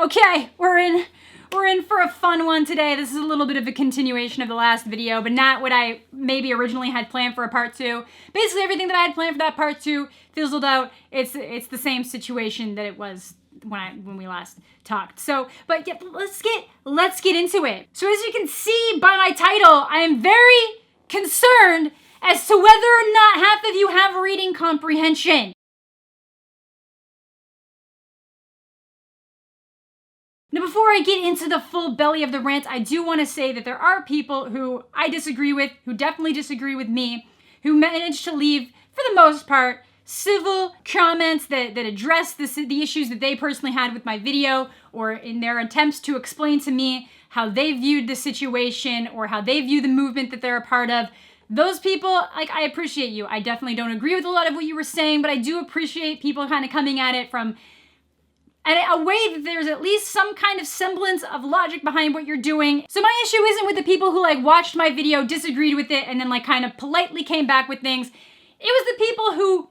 Okay, we're in for a fun one today. This is a little bit of a continuation of the last video, but not what I maybe originally had planned for a part two. Basically, everything that I had planned for that part two fizzled out. It's the same situation that it was when we last talked. So, but yeah, let's get into it. So as you can see by my title, I am very concerned as to whether or not half of you have reading comprehension. Now, before I get into the full belly of the rant, I do want to say that there are people who I disagree with, who definitely disagree with me, who managed to leave, for the most part, civil comments that address the issues that they personally had with my video, or in their attempts to explain to me how they viewed the situation or how they view the movement that they're a part of. Those people, like, I appreciate you. I definitely don't agree with a lot of what you were saying, but I do appreciate people kind of coming at it from a way that there's at least some kind of semblance of logic behind what you're doing. So my issue isn't with the people who like watched my video, disagreed with it, and then like kind of politely came back with things. It was the people who,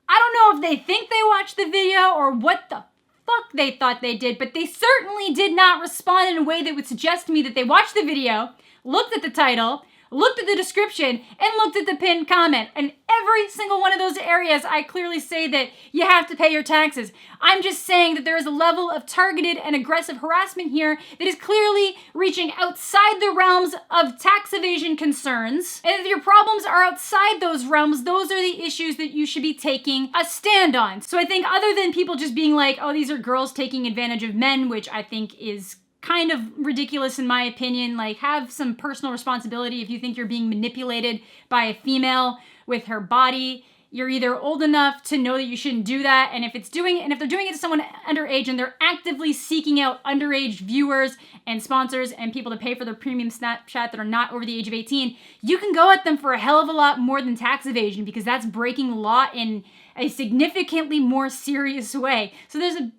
I don't know if they think they watched the video or what the fuck they thought they did, but they certainly did not respond in a way that would suggest to me that they watched the video, looked at the title, looked at the description, and looked at the pinned comment. And every single one of those areas, I clearly say that you have to pay your taxes. I'm just saying that there is a level of targeted and aggressive harassment here that is clearly reaching outside the realms of tax evasion concerns. And if your problems are outside those realms, those are the issues that you should be taking a stand on. So I think other than people just being like, oh, these are girls taking advantage of men, which I think is kind of ridiculous in my opinion. Like, have some personal responsibility if you think you're being manipulated by a female with her body. You're either old enough to know that you shouldn't do that, and if they're doing it to someone underage and they're actively seeking out underage viewers and sponsors and people to pay for their premium Snapchat that are not over the age of 18, you can go at them for a hell of a lot more than tax evasion, because that's breaking law in a significantly more serious way. So there's a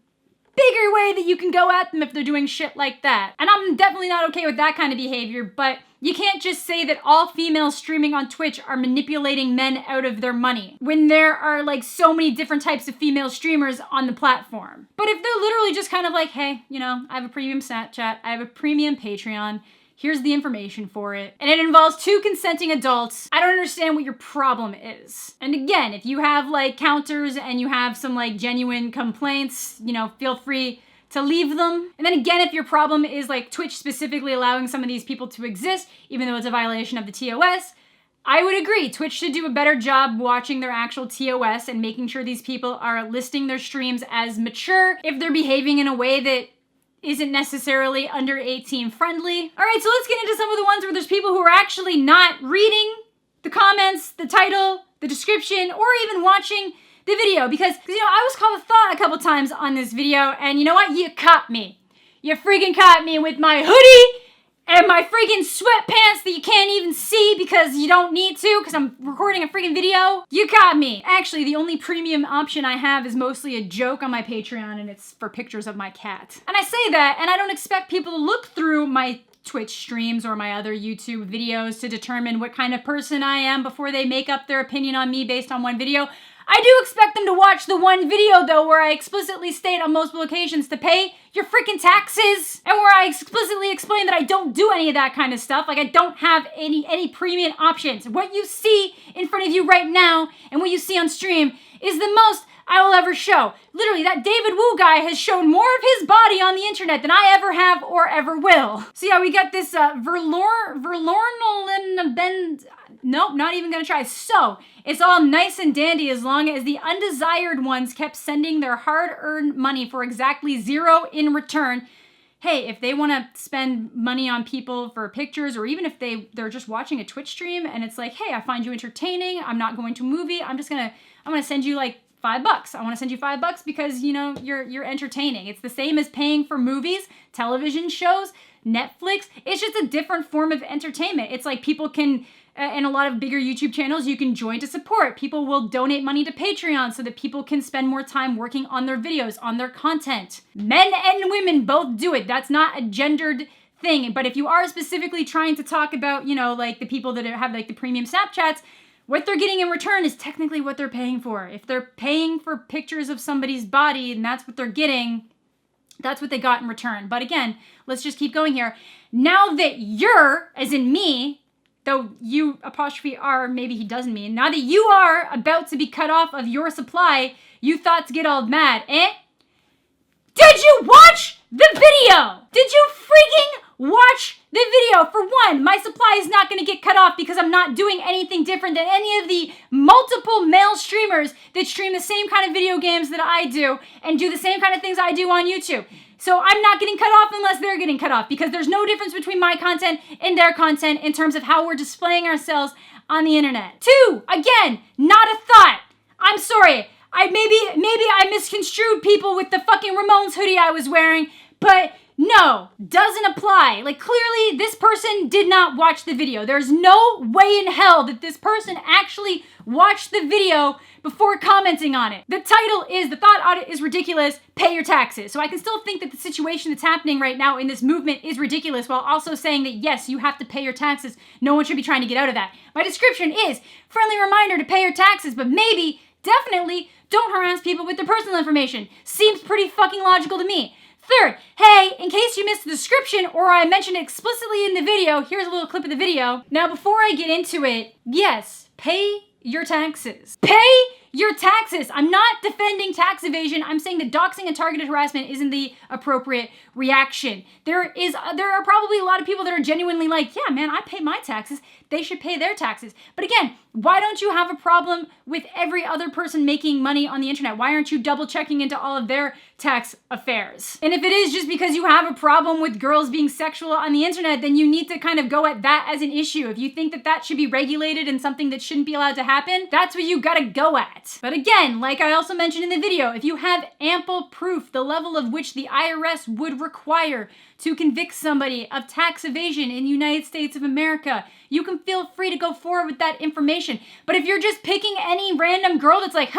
bigger way that you can go at them if they're doing shit like that. And I'm definitely not okay with that kind of behavior, but you can't just say that all females streaming on Twitch are manipulating men out of their money when there are like so many different types of female streamers on the platform. But if they're literally just kind of like, hey, you know, I have a premium Snapchat, I have a premium Patreon, here's the information for it, and it involves 2 consenting adults, I don't understand what your problem is. And again, if you have like counters and you have some like genuine complaints, you know, feel free to leave them. And then again, if your problem is like Twitch specifically allowing some of these people to exist, even though it's a violation of the TOS, I would agree. Twitch should do a better job watching their actual TOS and making sure these people are listing their streams as mature if they're behaving in a way that isn't necessarily under 18 friendly. All right, so let's get into some of the ones where there's people who are actually not reading the comments, the title, the description, or even watching the video. Because you know, I was called a thought a couple times on this video, and you know what? You caught me. You freaking caught me with my hoodie and my freaking sweatpants that you can't even see because you don't need to because I'm recording a freaking video. You caught me. Actually, the only premium option I have is mostly a joke on my Patreon, and it's for pictures of my cat. And I say that, and I don't expect people to look through my Twitch streams or my other YouTube videos to determine what kind of person I am before they make up their opinion on me based on one video. I do expect them to watch the one video, though, where I explicitly state on multiple occasions to pay your freaking taxes, and where I explicitly explain that I don't do any of that kind of stuff. Like, I don't have any premium options. What you see in front of you right now and what you see on stream is the most I will ever show. Literally, that David Wu guy has shown more of his body on the internet than I ever have or ever will. So yeah, we got this nope, not even gonna try. So, it's all nice and dandy as long as the undesired ones kept sending their hard-earned money for exactly 0 in return. Hey, if they want to spend money on people for pictures, or even if they're just watching a Twitch stream and it's like, hey, I find you entertaining, I'm not going to a movie, I'm gonna send you like $5. I want to send you $5 because, you know, you're entertaining. It's the same as paying for movies, television shows, Netflix. It's just a different form of entertainment. It's like people can, in a lot of bigger YouTube channels, you can join to support. People will donate money to Patreon so that people can spend more time working on their videos, on their content. Men and women both do it. That's not a gendered thing. But if you are specifically trying to talk about, you know, like the people that have like the premium Snapchats, what they're getting in return is technically what they're paying for. If they're paying for pictures of somebody's body and that's what they're getting, That's what they got in return. But again, let's just keep going here. Now that you're, as in me, though you apostrophe R, maybe he doesn't mean, now that you are about to be cut off of your supply, you thought to get all mad, eh? Did you watch the video? Did you freaking watch the video? For one, my supply is not going to get cut off because I'm not doing anything different than any of the multiple male streamers that stream the same kind of video games that I do and do the same kind of things I do on YouTube. So I'm not getting cut off unless they're getting cut off, because there's no difference between my content and their content in terms of how we're displaying ourselves on the internet. 2, again, not a thought. I'm sorry. Maybe I misconstrued people with the fucking Ramones hoodie I was wearing, but no, doesn't apply. Like, clearly this person did not watch the video. There's no way in hell that this person actually watched the video before commenting on it. The title is "The Thought Audit is Ridiculous, Pay Your Taxes." So I can still think that the situation that's happening right now in this movement is ridiculous, while also saying that yes, you have to pay your taxes. No one should be trying to get out of that. My description is friendly reminder to pay your taxes, but maybe, definitely, don't harass people with their personal information. Seems pretty fucking logical to me. 3rd, hey, in case you missed the description or I mentioned it explicitly in the video, here's a little clip of the video. Now, before I get into it, yes, pay your taxes. Pay your taxes. I'm not defending tax evasion. I'm saying that doxing and targeted harassment isn't the appropriate reaction. There are probably a lot of people that are genuinely like, yeah, man, I pay my taxes. They should pay their taxes. But again, why don't you have a problem with every other person making money on the internet? Why aren't you double checking into all of their tax affairs? And if it is just because you have a problem with girls being sexual on the internet, then you need to kind of go at that as an issue. If you think that that should be regulated and something that shouldn't be allowed to happen, that's what you gotta go at. But again, like I also mentioned in the video, if you have ample proof, the level of which the IRS would require to convict somebody of tax evasion in the United States of America, you can feel free to go forward with that information. But if you're just picking any random girl that's like,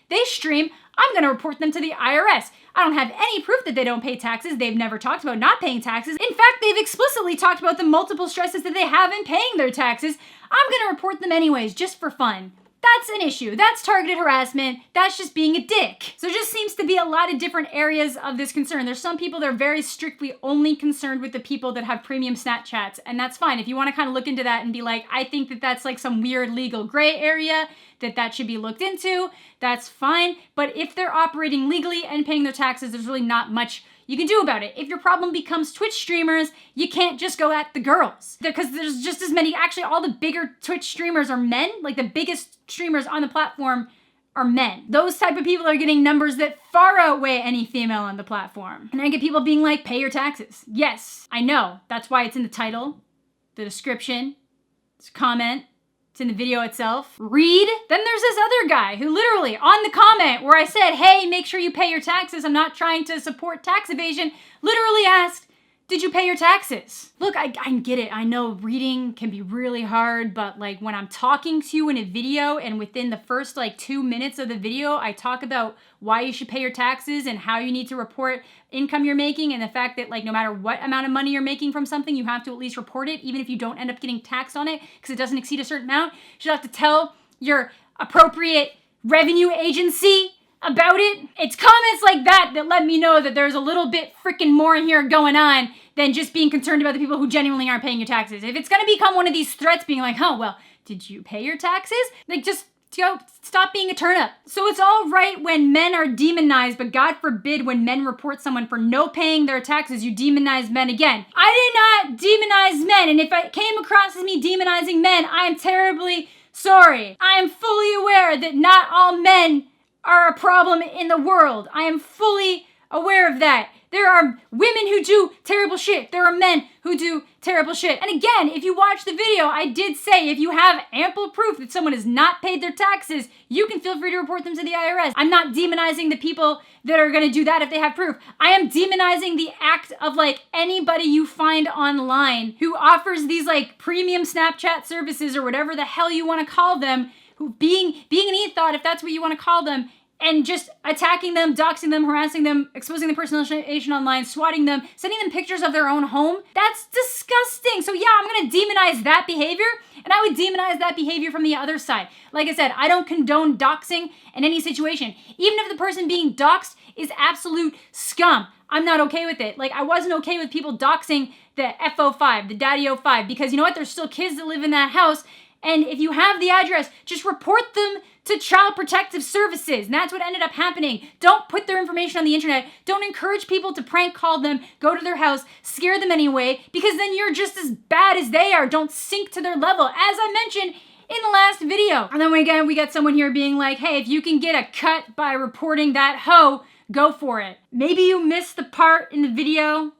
they stream, I'm gonna report them to the IRS. I don't have any proof that they don't pay taxes. They've never talked about not paying taxes. In fact, they've explicitly talked about the multiple stresses that they have in paying their taxes. I'm gonna report them anyways, just for fun. That's an issue. That's targeted harassment. That's just being a dick. So it just seems to be a lot of different areas of this concern. There's some people that are very strictly only concerned with the people that have premium Snapchats, and that's fine. If you want to kind of look into that and be like, I think that that's like some weird legal gray area, that should be looked into, that's fine. But if they're operating legally and paying their taxes, there's really not much you can do about it. If your problem becomes Twitch streamers, you can't just go at the girls. Because there's just as many, actually all the bigger Twitch streamers are men. Like the biggest streamers on the platform are men. Those type of people are getting numbers that far outweigh any female on the platform. And I get people being like, pay your taxes. Yes, I know. That's why it's in the title, the description, it's a comment, it's in the video itself. Read. Then there's this other guy who literally, on the comment where I said, hey, make sure you pay your taxes, I'm not trying to support tax evasion, literally asked, did you pay your taxes? Look, I get it. I know reading can be really hard, but like when I'm talking to you in a video and within the first like 2 minutes of the video, I talk about why you should pay your taxes and how you need to report income you're making and the fact that like no matter what amount of money you're making from something, you have to at least report it, even if you don't end up getting taxed on it because it doesn't exceed a certain amount. You should have to tell your appropriate revenue agency about it. It's comments like that that let me know that there's a little bit freaking more here going on than just being concerned about the people who genuinely aren't paying your taxes. If it's gonna become one of these threats being like, oh, well, did you pay your taxes? Like, just go, stop being a turnip. So it's all right when men are demonized, but God forbid when men report someone for no paying their taxes, you demonize men again. I did not demonize men, and if it came across as me demonizing men, I am terribly sorry. I am fully aware that not all men are a problem in the world. I am fully aware of that. There are women who do terrible shit. There are men who do terrible shit. And again, if you watch the video, I did say if you have ample proof that someone has not paid their taxes, you can feel free to report them to the IRS. I'm not demonizing the people that are gonna do that if they have proof. I am demonizing the act of like anybody you find online who offers these like premium Snapchat services or whatever the hell you wanna call them, who being an ethot, if that's what you wanna call them, and just attacking them, doxing them, harassing them, exposing their personal information online, swatting them, sending them pictures of their own home. That's disgusting. So yeah, I'm gonna demonize that behavior, and I would demonize that behavior from the other side. Like I said, I don't condone doxing in any situation. Even if the person being doxed is absolute scum, I'm not okay with it. Like, I wasn't okay with people doxing the FO5, the Daddy 05, because you know what? There's still kids that live in that house. And if you have the address, just report them to Child Protective Services. And that's what ended up happening. Don't put their information on the internet. Don't encourage people to prank call them, go to their house, scare them anyway, because then you're just as bad as they are. Don't sink to their level, as I mentioned in the last video. And then again, we got someone here being like, hey, if you can get a cut by reporting that hoe, go for it. Maybe you missed the part in the video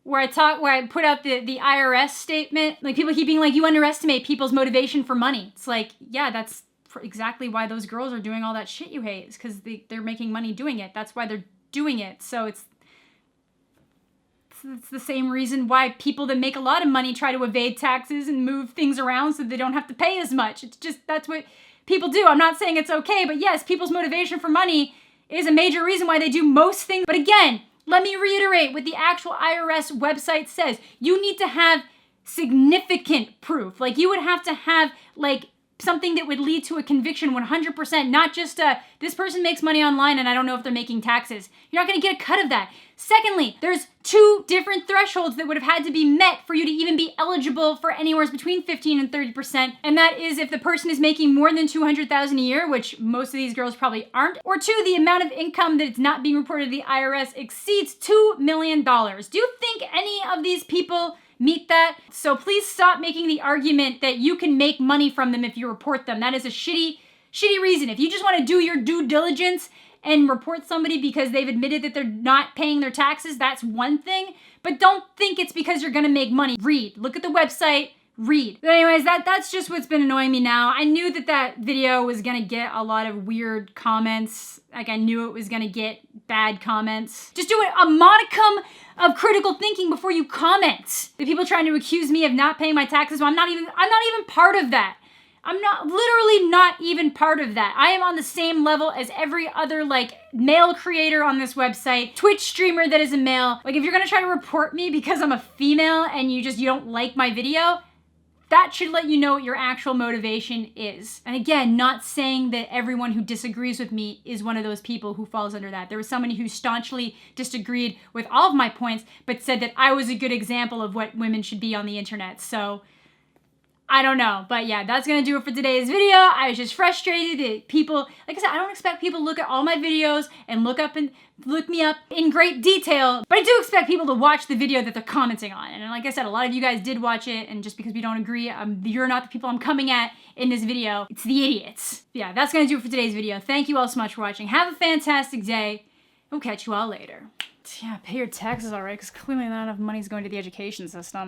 where I put out the IRS statement. Like, people keep being like, you underestimate people's motivation for money. It's like, yeah, that's exactly why those girls are doing all that shit you hate. It's because they're making money doing it. That's why they're doing it. So it's the same reason why people that make a lot of money try to evade taxes and move things around so they don't have to pay as much. It's just, that's what people do. I'm not saying it's okay, but yes, people's motivation for money is a major reason why they do most things. But again, let me reiterate what the actual IRS website says. You need to have significant proof. Like, you would have to have, like, something that would lead to a conviction 100%, not just this person makes money online and I don't know if they're making taxes. You're not going to get a cut of that. Secondly, there's 2 different thresholds that would have had to be met for you to even be eligible for anywhere between 15 and 30%. And that is if the person is making more than $200,000 a year, which most of these girls probably aren't, or 2, the amount of income that's not being reported to the IRS exceeds $2 million. Do you think any of these people meet that? So please stop making the argument that you can make money from them if you report them. That is a shitty reason. If you just want to do your due diligence and report somebody because they've admitted that they're not paying their taxes, that's one thing. But don't think it's because you're gonna make money. Read. Look at the website. Read. But anyways, that's just what's been annoying me now. I knew that video was gonna get a lot of weird comments. Like, I knew it was gonna get bad comments. Just do a modicum of critical thinking before you comment. The people trying to accuse me of not paying my taxes, well, I'm not even part of that. I'm literally not even part of that. I am on the same level as every other, like, male creator on this website, Twitch streamer that is a male. Like, if you're gonna try to report me because I'm a female and you don't like my video, that should let you know what your actual motivation is. And again, not saying that everyone who disagrees with me is one of those people who falls under that. There was somebody who staunchly disagreed with all of my points, but said that I was a good example of what women should be on the internet. So, I don't know. But yeah, that's gonna do it for today's video. I was just frustrated that people, like I said, I don't expect people to look at all my videos and look me up in great detail, but I do expect people to watch the video that they're commenting on. And like I said, a lot of you guys did watch it, and just because we don't agree, you're not the people I'm coming at in this video. It's the idiots. Yeah, that's gonna do it for today's video. Thank you all so much for watching. Have a fantastic day. We'll catch you all later. Yeah, pay your taxes alright, because clearly not enough money's going to the education system.